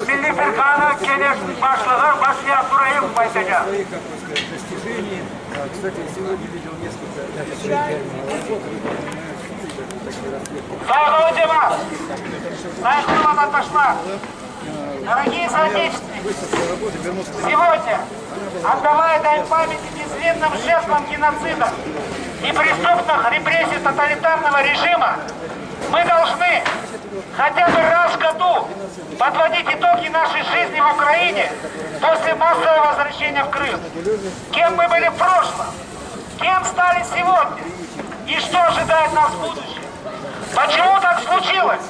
Milli Firkanı Genel Başkanı Başya Turay'ın baytaca. Saygılı cemaat, saygılı vatandaşlar, дорогие соотечественники, сегодня, отдавая дань памяти безвинным жертвам геноцида и преступных репрессий тоталитарного режима, мы должны хотя бы раз в году подводить итоги нашей жизни в Украине после массового возвращения в Крым. Кем мы были в прошлом, кем стали сегодня и что ожидает нас в будущем. Почему так случилось,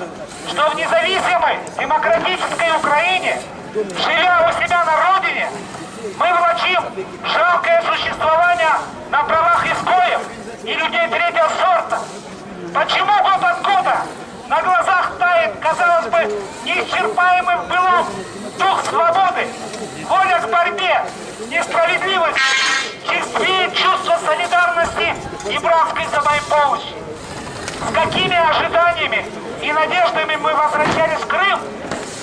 что в независимой демократической Украине, живя у себя на родине, мы влачим жалкое существование на правах изгоев и людей третьего сорта? Почему год от года на глазах тает, казалось бы, неисчерпаемым былым дух свободы, воля к борьбе, несправедливость, чувствует чувство солидарности и братской взаимопомощи? С какими ожиданиями и надеждами мы возвращались в Крым?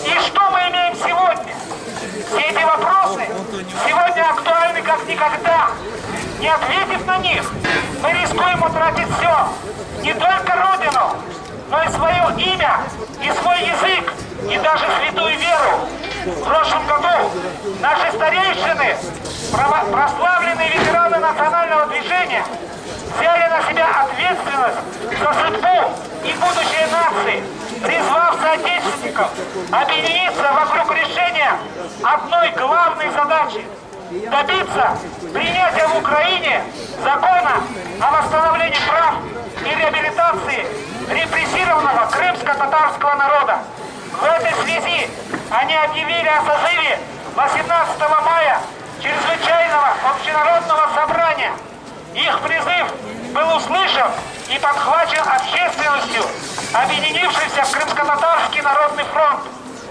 И что мы имеем сегодня? Все эти вопросы сегодня актуальны как никогда. Не ответив на них, мы рискуем утратить все. Не только Родину, но и свое имя, и свой язык, и даже святую веру. В прошлом году наши старейшины, прославленные ветераны национального движения, взяли на себя ответственность за судьбу и будущее нации, призвав соотечественников объединиться вокруг решения одной главной задачи – добиться принятия в Украине закона о восстановлении прав и реабилитации репрессированного крымско-татарского народа. В этой связи они объявили о созыве 18 мая чрезвычайного общенародного собрания. Их призыв был услышан и подхвачен общественностью, объединившейся в Крымско-Татарский народный фронт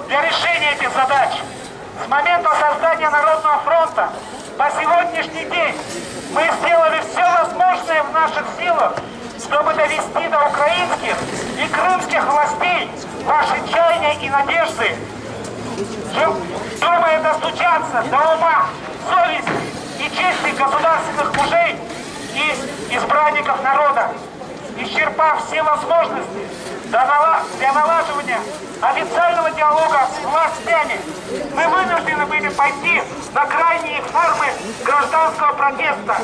для решения этих задач. С момента создания Народного фронта по сегодняшний день мы сделали все возможное в наших силах, чтобы довести до украинских и крымских властей ваши чаяния и надежды, думая достучаться до ума, совести и чести государственных мужей и избранников народа. Исчерпав все возможности для налаживания официального диалога с властями, мы вынуждены были пойти на крайние формы гражданского протеста.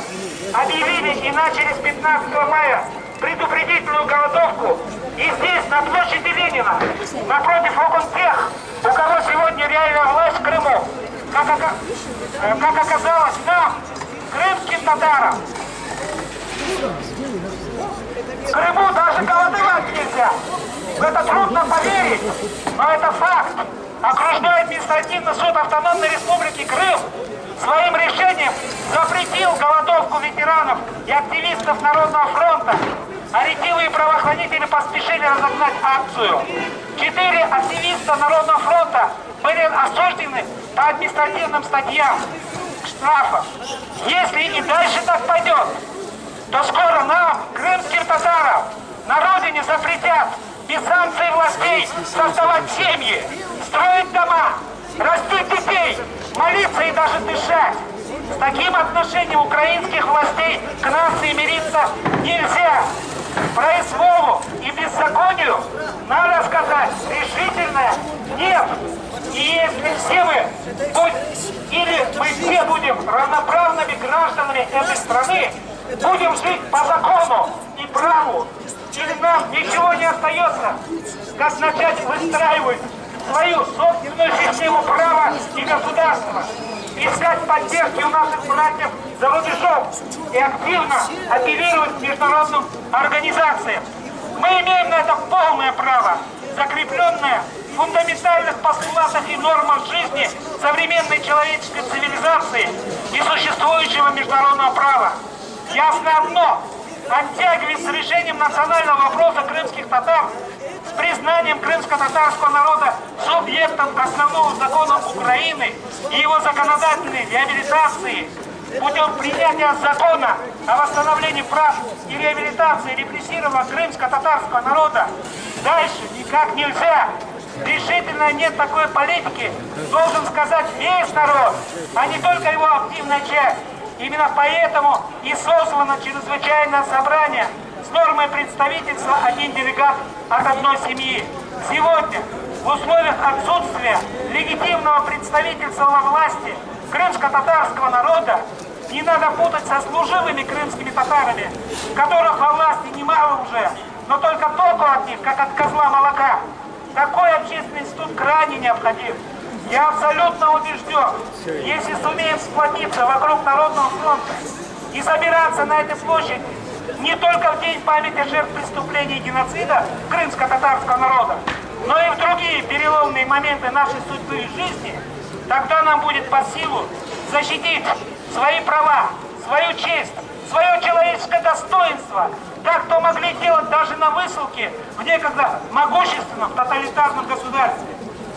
Объявили и начали с 15 мая предупредительную голодовку и здесь, на площади Ленина, напротив окон тех, у кого сегодня реальная власть в Крыму. Как оказалось нам, крымским татарам, в Крыму даже голодовать нельзя. В это трудно поверить, но это факт. Окружной административный суд Автономной Республики Крым своим решением запретил голодовку ветеранов и активистов Народного фронта, а ретивые правоохранители поспешили разогнать акцию. 4 активиста Народного фронта были осуждены по административным статьям штрафов. Если и дальше так пойдет, то скоро нам, крымским татарам, на родине запретят без санкций властей создавать семьи, строить дома, растить детей, молиться и даже дышать. С таким отношением украинских властей к нации мириться нельзя. Произволу и беззаконию надо сказать решительное нет. И если все мы все будем равноправными гражданами этой страны, будем жить по закону и праву, или нам ничего не остается, как начать выстраивать свою собственную систему права и государства, искать поддержки у наших братьев за рубежом и активно апеллировать к международным организациям. Мы имеем на это полное право, закрепленное в фундаментальных постулатах и нормах жизни современной человеческой цивилизации и существующего международного права. Ясно одно: оттягивать с решением национального вопроса крымских татар, с признанием крымско-татарского народа субъектом основного закона Украины и его законодательной реабилитации путем принятия закона о восстановлении прав и реабилитации репрессированного крымско-татарского народа дальше никак нельзя. решительно нет такой политики, должен сказать весь народ, а не только его активная часть. Именно поэтому и созвано чрезвычайное собрание с нормой представительства один делегат от одной семьи. Сегодня, в условиях отсутствия легитимного представительства во власти крымско-татарского народа, не надо путать со служивыми крымскими татарами, которых во власти немало уже, но только толку от них, как от козла молока. Такой общественный институт крайне необходим. Я абсолютно убежден, если сумеем сплотиться вокруг Народного фронта и собираться на этой площади не только в день памяти жертв преступлений и геноцида крымско-татарского народа, но и в другие переломные моменты нашей судьбы и жизни, тогда нам будет по силу защитить свои права, свою честь, свое человеческое достоинство, так, что могли делать даже на высылке в некогда могущественном тоталитарном государстве.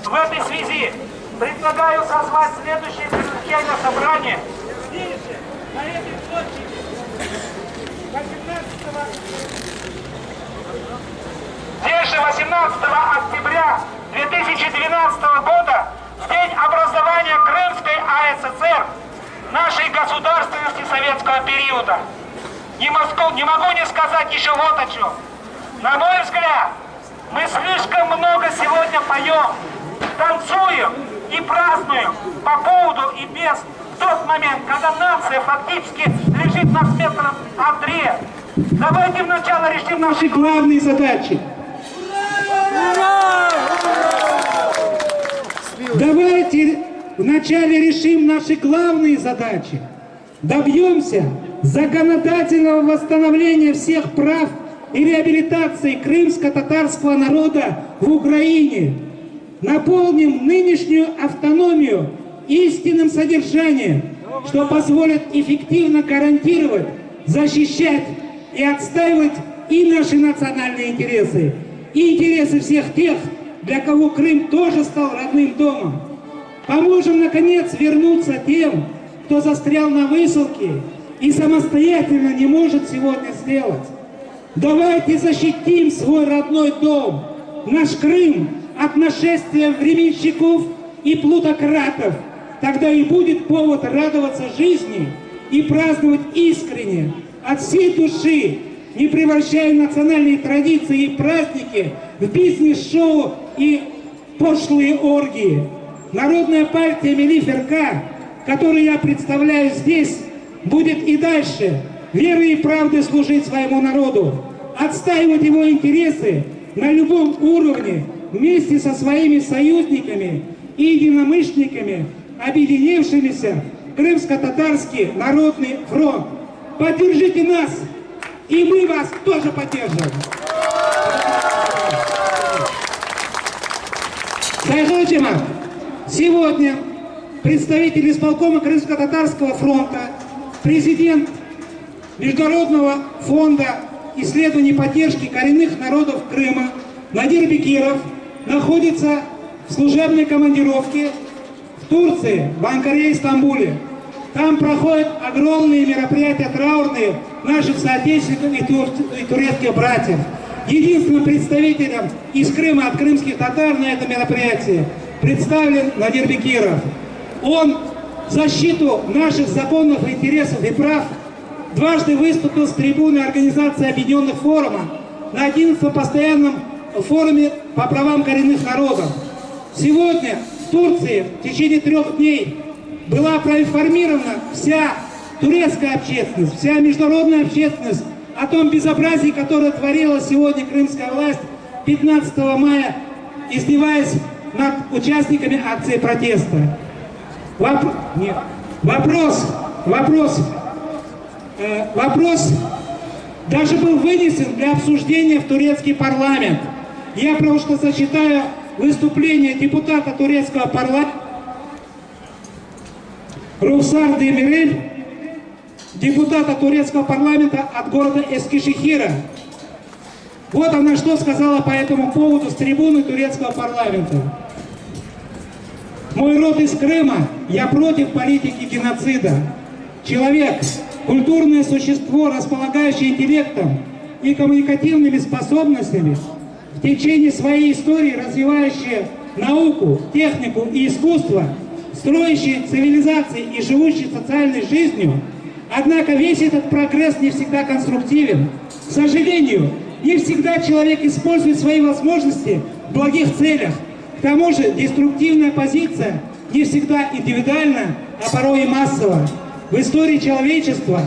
В этой связи предлагаю созвать следующее чрезвычайное собрание здесь же, на этой площади, 18 октября 2012 года, в день образования Крымской АССР, нашей государственности советского периода. Не могу не сказать еще вот о чем. На мой взгляд, мы слишком много сегодня поем, танцуем и празднуем по поводу и без в тот момент, когда нация фактически лежит на смертном одре. Давайте вначале решим наши главные задачи. Давайте вначале решим наши главные задачи. Добьемся законодательного восстановления всех прав и реабилитации крымско-татарского народа в Украине. Наполним нынешнюю автономию истинным содержанием, что позволит эффективно гарантировать, защищать и отстаивать и наши национальные интересы, и интересы всех тех, для кого Крым тоже стал родным домом. Поможем, наконец, вернуться тем, кто застрял на высылке и самостоятельно не может сегодня сделать. Давайте защитим свой родной дом, наш Крым, от нашествия временщиков и плутократов. Тогда и будет повод радоваться жизни и праздновать искренне, от всей души, не превращая национальные традиции и праздники в бизнес-шоу и пошлые оргии. Народная партия Милли Ферка, которую я представляю здесь, будет и дальше верой и правдой служить своему народу, отстаивать его интересы на любом уровне вместе со своими союзниками и единомышленниками, объединившимися в Крымско-Татарский народный фронт. Поддержите нас, и мы вас тоже поддержим. Сегодня представитель исполкома Крымско-Татарского фронта, президент Международного фонда исследований и поддержки коренных народов Крыма Надир Бекиров находится в служебной командировке в Турции, в Анкаре и Стамбуле. Там проходят огромные мероприятия траурные наших соотечественников и турецких братьев. Единственным представителем из Крыма от крымских татар на этом мероприятии представлен Надир Бекиров. Он в защиту наших законных интересов и прав дважды выступил с трибуны Организации Объединенных Форумов на 11-м постоянном форуме по правам коренных народов. Сегодня в Турции в течение 3 дней была проинформирована вся турецкая общественность, вся международная общественность о том безобразии, которое творила сегодня крымская власть 15 мая, издеваясь над участниками акции протеста. Вопрос даже был вынесен для обсуждения в турецкий парламент. Я просто зачитаю выступление депутата турецкого парламента Рухсар Демирель, депутата турецкого парламента от города Эскишехира. Вот она что сказала по этому поводу с трибуны турецкого парламента. Мой род из Крыма, я против политики геноцида. Человек, культурное существо, располагающее интеллектом и коммуникативными способностями, в в течение своей истории развивающие науку, технику и искусство, строящие цивилизации и живущие социальной жизнью. Однако весь этот прогресс не всегда конструктивен. К сожалению, не всегда человек использует свои возможности в благих целях. К тому же деструктивная позиция не всегда индивидуальна, а порой и массово. В истории человечества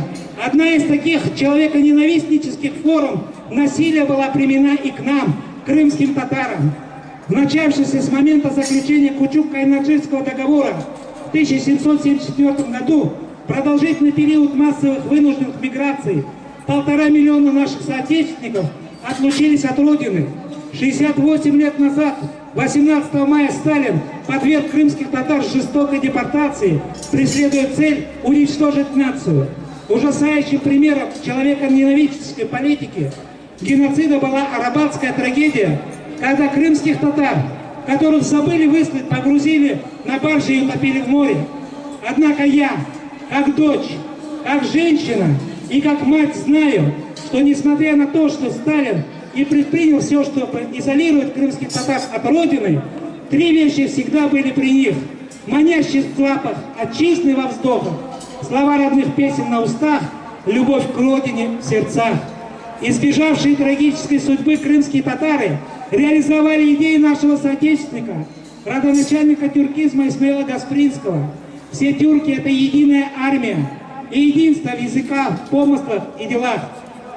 одна из таких человеконенавистнических форм насилия была применена и к нам, крымским татарам. Начавшийся с момента заключения Кучук-Кайнакширского договора в 1774 году продолжительный период массовых вынужденных миграций 1,5 миллиона наших соотечественников отлучились от родины. 68 лет назад, 18 мая, Сталин подверг крымских татар жестокой депортации, преследуя цель уничтожить нацию. Ужасающим примером человеконенавистнической политики геноцида была арабатская трагедия, когда крымских татар, которых забыли выслать, погрузили на баржи и утопили в море. Однако я, как дочь, как женщина и как мать знаю, что несмотря на то, что Сталин и предпринял все, чтобы изолировать крымских татар от родины, три вещи всегда были при них: манящий запах отчизны во вздохах, слова родных песен на устах, любовь к родине в сердцах. Избежавшие трагической судьбы крымские татары реализовали идеи нашего соотечественника, родоначальника тюркизма Исмаила Гаспринского. Все тюрки — это единая армия и единство в языках, помыслах и делах,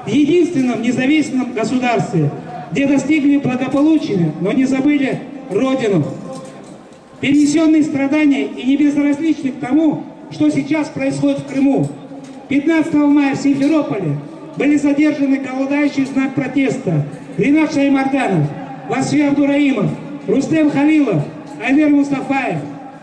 в единственном независимом государстве, где достигли благополучия, но не забыли родину. Перенесенные страдания и не безразличны к тому, что сейчас происходит в Крыму. 15 мая в Симферополе были задержаны голодающие в знак протеста Ринат Шаймарданов, Васфи Абдураимов, Рустем Халилов, Айнер Мустафаев,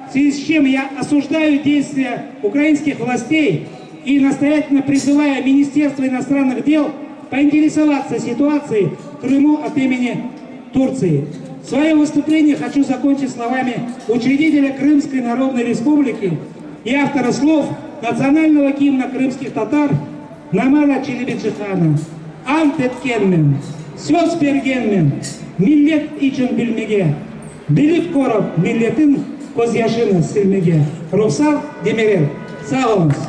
в связи с чем я осуждаю действия украинских властей и настоятельно призываю Министерство иностранных дел поинтересоваться ситуацией в Крыму от имени Турции. Свое выступление хочу закончить словами учредителя Крымской Народной Республики и автора слов национального гимна крымских татар Намада Челебеджихана. Ант эткенмен, сөз бергенмен, миллет için bilmege, bilip korup milletin көз яшыны сілмеге. Рухсат Демирел. Сау болыңыз.